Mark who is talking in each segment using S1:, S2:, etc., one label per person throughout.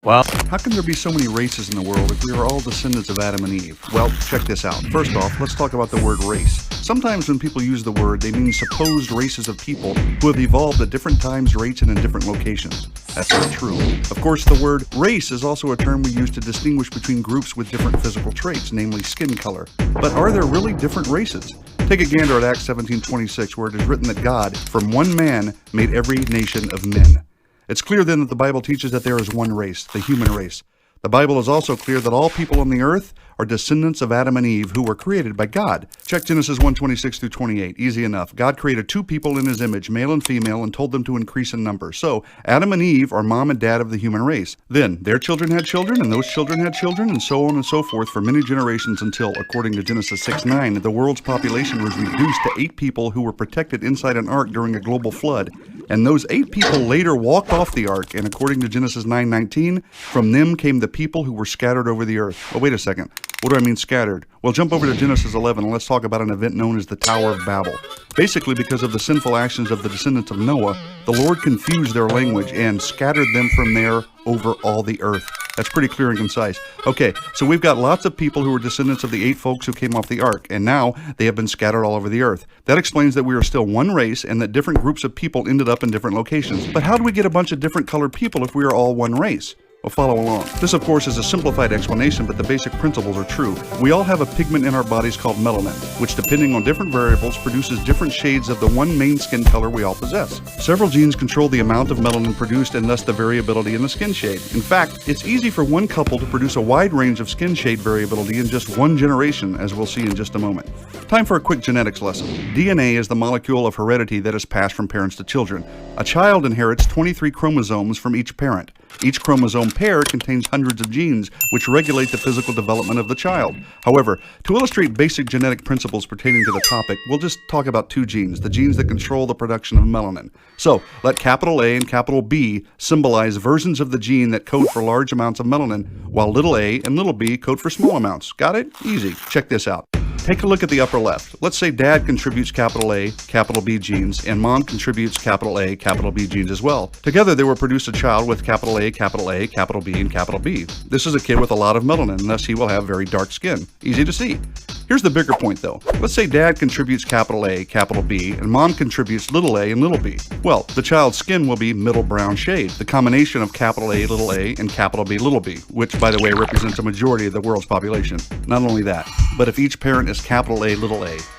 S1: Well,
S2: How can there be so many races in the world if we are all descendants of Adam and Eve? Well, check this out. First off, let's talk about the word race. Sometimes when people use the word, they mean supposed races of people who have evolved at different times, rates, and in different locations. That's not true. Of course, the word race is also a term we use to distinguish between groups with different physical traits, namely skin color. But are there really different races? Take a gander at Acts 17:26, where it is written that God, from one man, made every nation of men. It's clear then that the Bible teaches that there is one race, the human race. The Bible is also clear that all people on the earth are descendants of Adam and Eve who were created by God. Check Genesis 1:26 through 28. Easy enough. God created two people in his image, male and female, and told them to increase in number. So, Adam and Eve are mom and dad of the human race. Then, their children had children, and those children had children, and so on and so forth for many generations until, according to Genesis 6:9, the world's population was reduced to 8 people who were protected inside an ark during a global flood. And those 8 people later walked off the ark, and according to Genesis 9:19, from them came the people who were scattered over the earth. Oh, wait a second. What do I mean scattered? Well, jump over to Genesis 11 and let's talk about an event known as the Tower of Babel. Basically, because of the sinful actions of the descendants of Noah, the Lord confused their language and scattered them from there over all the earth. That's pretty clear and concise. Okay, so we've got lots of people who are descendants of the 8 folks who came off the ark, and now they have been scattered all over the earth. That explains that we are still one race and that different groups of people ended up in different locations. But how do we get a bunch of different colored people if we are all one race? Well, follow along. This, of course, is a simplified explanation, but the basic principles are true. We all have a pigment in our bodies called melanin, which, depending on different variables, produces different shades of the one main skin color we all possess. Several genes control the amount of melanin produced and thus the variability in the skin shade. In fact, it's easy for one couple to produce a wide range of skin shade variability in just one generation, as we'll see in just a moment. Time for a quick genetics lesson. DNA is the molecule of heredity that is passed from parents to children. A child inherits 23 chromosomes from each parent. Each chromosome pair contains hundreds of genes, which regulate the physical development of the child. However, to illustrate basic genetic principles pertaining to the topic, we'll just talk about 2 genes, the genes that control the production of melanin. So, let capital A and capital B symbolize versions of the gene that code for large amounts of melanin, while little a and little b code for small amounts. Got it? Easy. Check this out. Take a look at the upper left. Let's say dad contributes capital A, capital B genes, and mom contributes capital A, capital B genes as well. Together, they will produce a child with capital A, capital B, and capital B. This is a kid with a lot of melanin, and thus he will have very dark skin. Easy to see. Here's the bigger point, though. Let's say dad contributes capital A, capital B, and mom contributes little a and little b. Well, the child's skin will be middle brown shade, the combination of capital A, little a, and capital B, little b, which, by the way, represents a majority of the world's population. Not only that, but if each parent is capital A,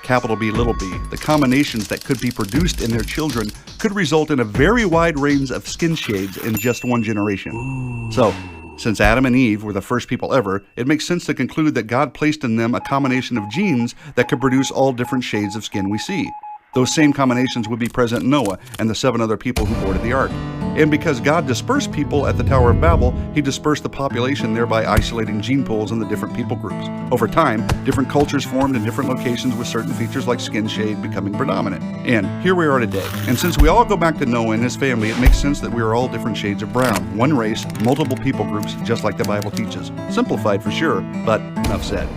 S2: capital B, little b, the combinations that could be produced in their children could result in a very wide range of skin shades in just one generation. Ooh. So, since Adam and Eve were the first people ever, it makes sense to conclude that God placed in them a combination of genes that could produce all different shades of skin we see. Those same combinations would be present in Noah and the 7 other people who boarded the ark. And because God dispersed people at the Tower of Babel, he dispersed the population, thereby isolating gene pools in the different people groups. Over time, different cultures formed in different locations with certain features like skin shade becoming predominant. And here we are today. And since we all go back to Noah and his family, it makes sense that we are all different shades of brown. One race, multiple people groups, just like the Bible teaches. Simplified for sure, but enough said.